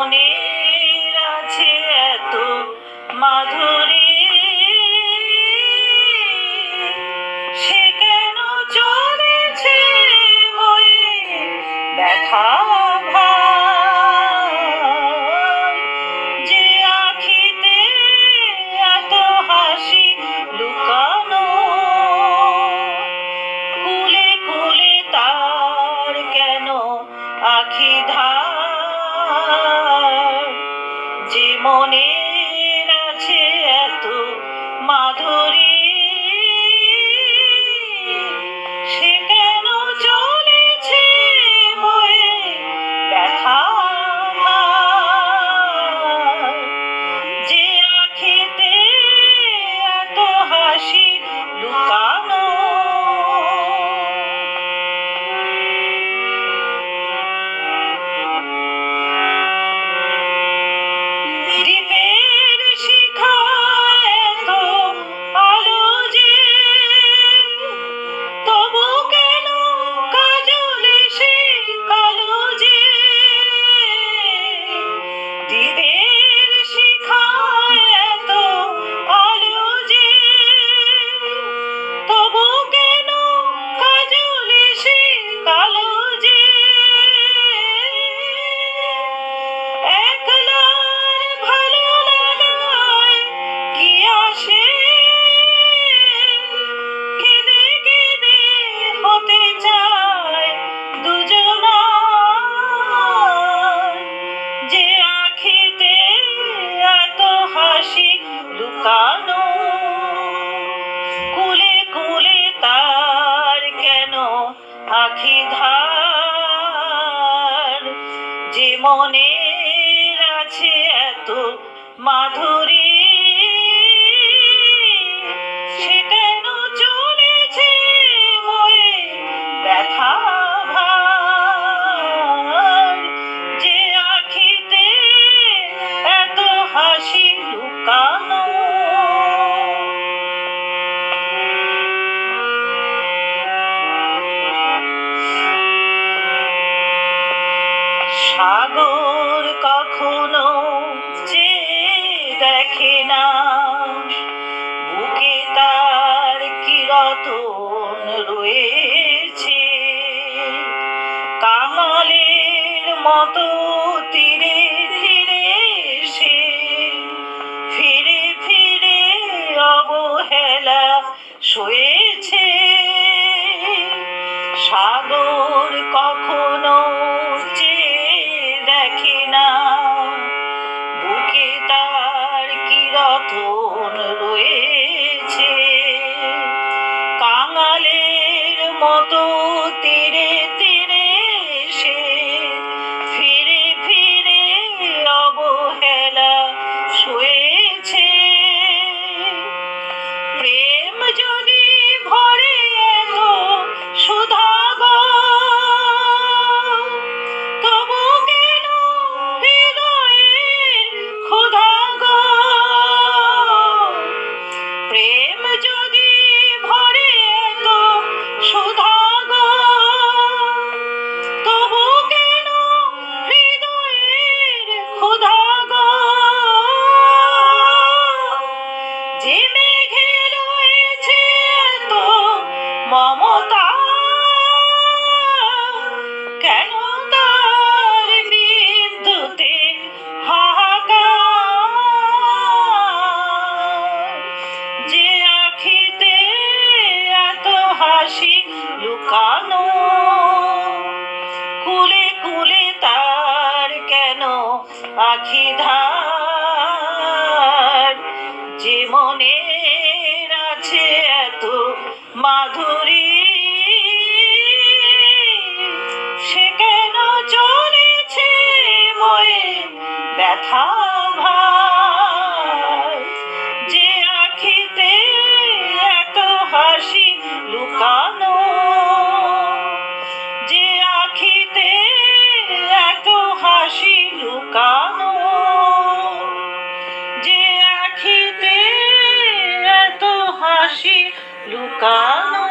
মনের আছে এত মাধুরী, সে কেন চলেছে বয়ে ব্যথা ভার? যে আখিতে এত হাসি লুকানো, কুলে কুলে তার কেন আখি ধার? যে মনের আছে এত মাধুরী, সে কেন চলেছে বয়ে ব্যথা ভার? যে আখিতে এত হাসি লুকানো, দ্বীপের শিখায় এত আলো যে, তবু কেন কাজলে সে কালো যে? দ্বীপের শিখায় এত আলো যে, তবু কেন কাজলে সে কালো যে? একলার ভালো লাগায় কি আসে, কেঁদে কেঁদে হতে চায় দুজনার। যে আখিতে এত হাসি লুকানো, কুলে কুলে তার কেন আখি ধার? যে মনের আছে এত মাধুরী, সে কেন চলেছে বয়ে ব্যথা ভার? যে আখিতে এত হাসি লুকানো, সাগর কখনো চেয়ে দেখে না, বুকে তার কি রতন রয়েছে। কাঙালের মতো তীরে তীরে সে ফিরে ফিরে অবহেলা সয়েছে। সাগর কখনো চেয়ে দেখে না, বুকে তার কি রতন রয়েছে। কাঙালের মতো তীরে তীরে সে ফিরে ফিরে অবহেলা সয়েছে। প্রেম যদি ভরে এত সুধা গো, তবু কেন হৃদয়ের ক্ষুধা গো? প্রেম যদি ভরে এত সুধা গো, তবু কেন হৃদয়ের ক্ষুধা গো? যে মেঘে রয়েছে এত মমতা, কেন তার বিদ্যুতে হাহাকার? যে আখিতে এত হাসি লুকানো, কুলে কুলে তার কেন আখি ধার? যে মনের আছে এত মাধুরী, সে কেন চলেছে বয়ে ব্যথা ভার? যে আখিতে এত হাসি লুকানো, যে আখিতে এত হাসি লুকানো, যে আখিতে এত হাসি লুকানো।